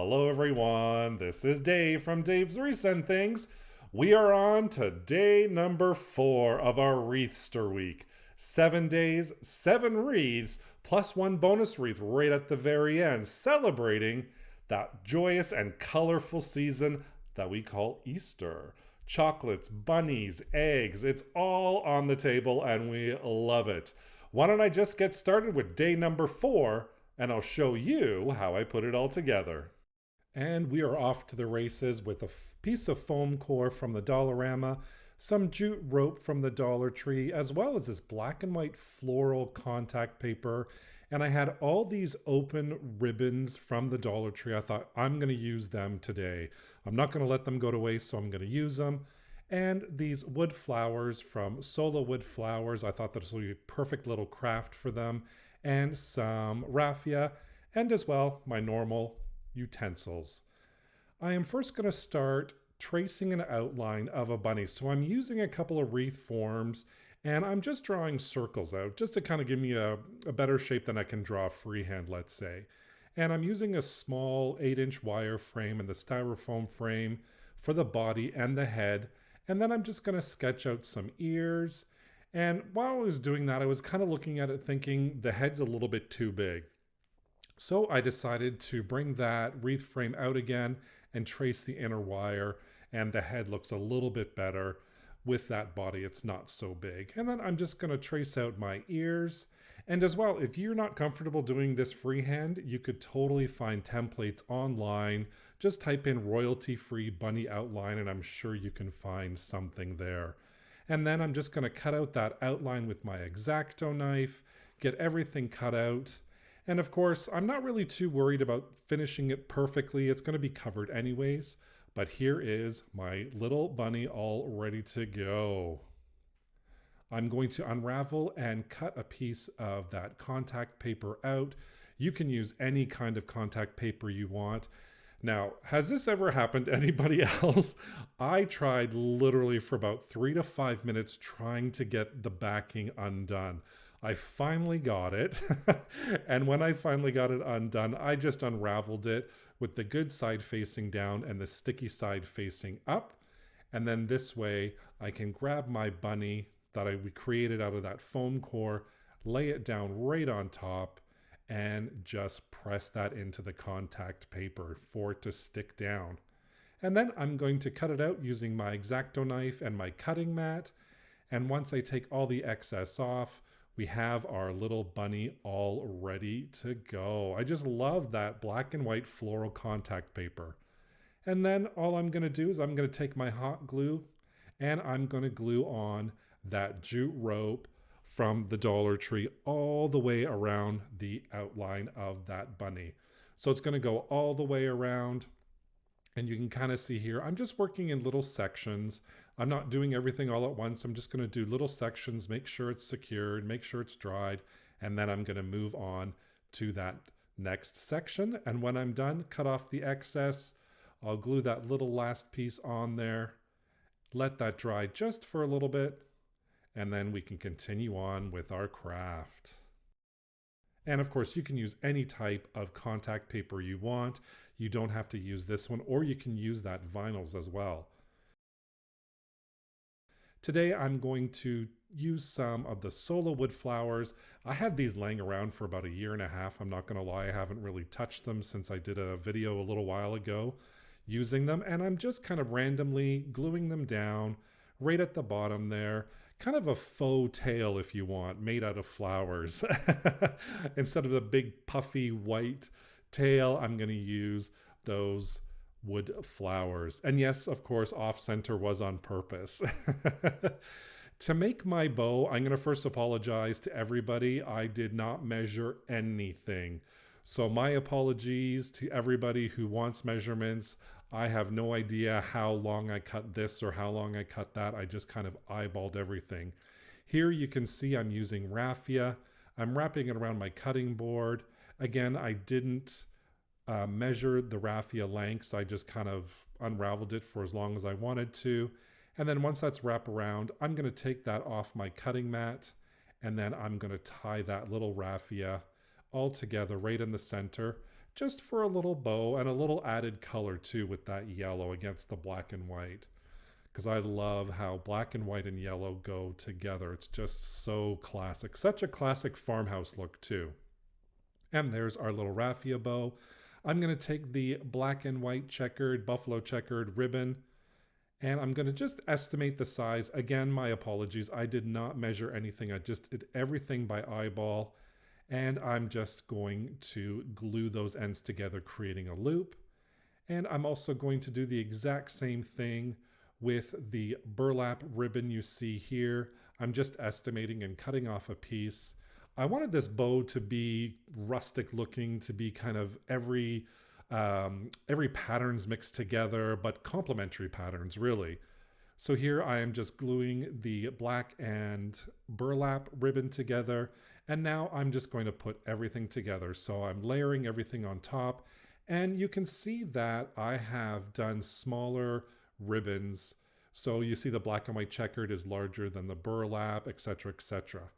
Hello everyone, this is Dave from Dave's Wreaths and Things. We are on to day number 4 of our Wreathster week. 7 days, 7 wreaths, plus 1 bonus wreath right at the very end, celebrating that joyous and colorful season that we call Easter. Chocolates, bunnies, eggs, it's all on the table and we love it. Why don't I just get started with day number 4 and I'll show you how I put it all together. And we are off to the races with a piece of foam core from the Dollarama, some jute rope from the Dollar Tree, as well as this black and white floral contact paper. And I had all these open ribbons from the Dollar Tree. I thought, I'm going to use them today. I'm not going to let them go to waste, so I'm going to use them. And these wood flowers from Solawood Floowers. I thought this would be a perfect little craft for them. And some raffia, and as well, my normal utensils. I am first going to start tracing an outline of a bunny. So I'm using a couple of wreath forms, and I'm just drawing circles out, just to kind of give me a better shape than I can draw freehand, let's say. And I'm using a small 8-inch wire frame and the styrofoam frame for the body and the head. And then I'm just going to sketch out some ears. And while I was doing that, I was kind of looking at it thinking the head's a little bit too big. So I decided to bring that wreath frame out again and trace the inner wire, and the head looks a little bit better with that body. It's not so big. And then I'm just going to trace out my ears. And as well, if you're not comfortable doing this freehand, you could totally find templates online. Just type in royalty-free bunny outline and I'm sure you can find something there. And then I'm just going to cut out that outline with my X-Acto knife, get everything cut out. And of course, I'm not really too worried about finishing it perfectly. It's going to be covered anyways. But here is my little bunny all ready to go. I'm going to unravel and cut a piece of that contact paper out. You can use any kind of contact paper you want. Now, has this ever happened to anybody else? I tried literally for about 3 to 5 minutes trying to get the backing undone. I finally got it. And when I finally got it undone, I just unraveled it with the good side facing down and the sticky side facing up. And then this way I can grab my bunny that we created out of that foam core, lay it down right on top, and just press that into the contact paper for it to stick down. And then I'm going to cut it out using my X-Acto knife and my cutting mat. And once I take all the excess off, we have our little bunny all ready to go. I just love that black and white floral contact paper. And then all I'm going to do is I'm going to take my hot glue and I'm going to glue on that jute rope from the Dollar Tree all the way around the outline of that bunny. So it's going to go all the way around, and you can kind of see here, I'm just working in little sections. I'm not doing everything all at once. I'm just going to do little sections, make sure it's secured, make sure it's dried, and then I'm going to move on to that next section. And when I'm done, cut off the excess. I'll glue that little last piece on there, let that dry just for a little bit, and then we can continue on with our craft. And of course, you can use any type of contact paper you want. You don't have to use this one, or you can use that vinyls as well. Today, I'm going to use some of the Solawood Floowers. I had these laying around for about 1.5 years. I'm not going to lie, I haven't really touched them since I did a video a little while ago using them. And I'm just kind of randomly gluing them down right at the bottom there. Kind of a faux tail, if you want, made out of flowers. Instead of the big puffy white tail, I'm going to use those wood flowers. And yes, of course, off center was on purpose. To make my bow, I'm going to first apologize to everybody. I did not measure anything. So my apologies to everybody who wants measurements. I have no idea how long I cut this or how long I cut that. I just kind of eyeballed everything. Here you can see I'm using raffia. I'm wrapping it around my cutting board. Again, I didn't measure the raffia lengths. I just kind of unraveled it for as long as I wanted to. And then once that's wrapped around, I'm going to take that off my cutting mat, and then I'm going to tie that little raffia all together right in the center. just for a little bow and a little added color too with that yellow against the black and white. Because I love how black and white and yellow go together. It's just so classic. Such a classic farmhouse look too. And there's our little raffia bow. I'm going to take the black and white checkered, buffalo checkered ribbon, and I'm going to just estimate the size. Again, my apologies. I did not measure anything. I just did everything by eyeball. And I'm just going to glue those ends together, creating a loop. And I'm also going to do the exact same thing with the burlap ribbon you see here. I'm just estimating and cutting off a piece. I wanted this bow to be rustic looking, to be kind of every pattern's mixed together, but complementary patterns really. So here I am just gluing the black and burlap ribbon together, and now I'm just going to put everything together. So I'm layering everything on top, and you can see that I have done smaller ribbons. So you see the black and white checkered is larger than the burlap, etc., etc.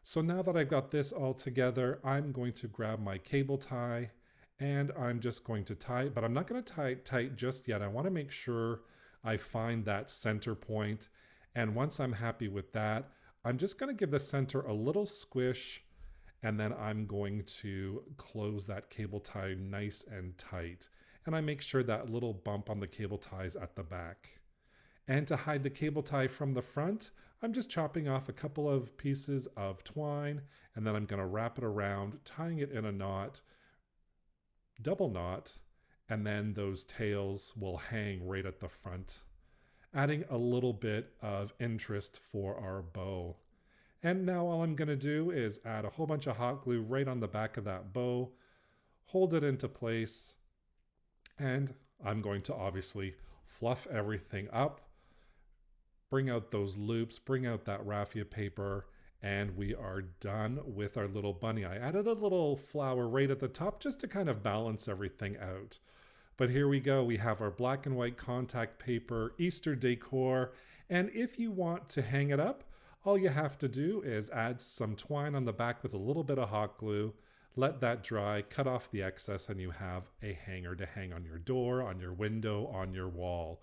So now that I've got this all together, I'm going to grab my cable tie and I'm just going to tie it, but I'm not going to tie it tight just yet. I want to make sure I find that center point. And once I'm happy with that, I'm just going to give the center a little squish, and then I'm going to close that cable tie nice and tight. And I make sure that little bump on the cable tie is at the back. And to hide the cable tie from the front, I'm just chopping off a couple of pieces of twine, and then I'm going to wrap it around, tying it in a knot, double knot, and then those tails will hang right at the front, adding a little bit of interest for our bow. And now all I'm going to do is add a whole bunch of hot glue right on the back of that bow, hold it into place, and I'm going to obviously fluff everything up, bring out those loops, bring out that raffia paper, and we are done with our little bunny. I added a little flower right at the top just to kind of balance everything out. But here we go. We have our black and white contact paper Easter decor. And if you want to hang it up, all you have to do is add some twine on the back with a little bit of hot glue, let that dry, cut off the excess, and you have a hanger to hang on your door, on your window, on your wall.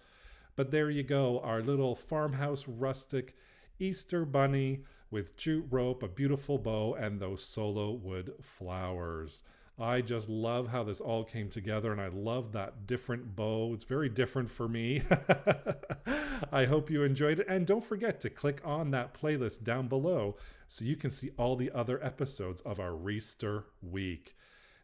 But there you go, our little farmhouse rustic Easter bunny with jute rope, a beautiful bow, and those Solawood flowers. I just love how this all came together, and I love that different bow. It's very different for me. I hope you enjoyed it, and don't forget to click on that playlist down below so you can see all the other episodes of our Wreathster week.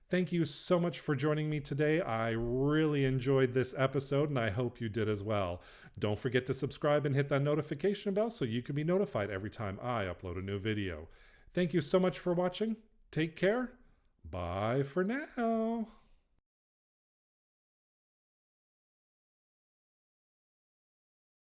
Thank you so much for joining me today. I really enjoyed this episode, and I hope you did as well. Don't forget to subscribe and hit that notification bell so you can be notified every time I upload a new video. Thank you so much for watching. Take care. Bye for now.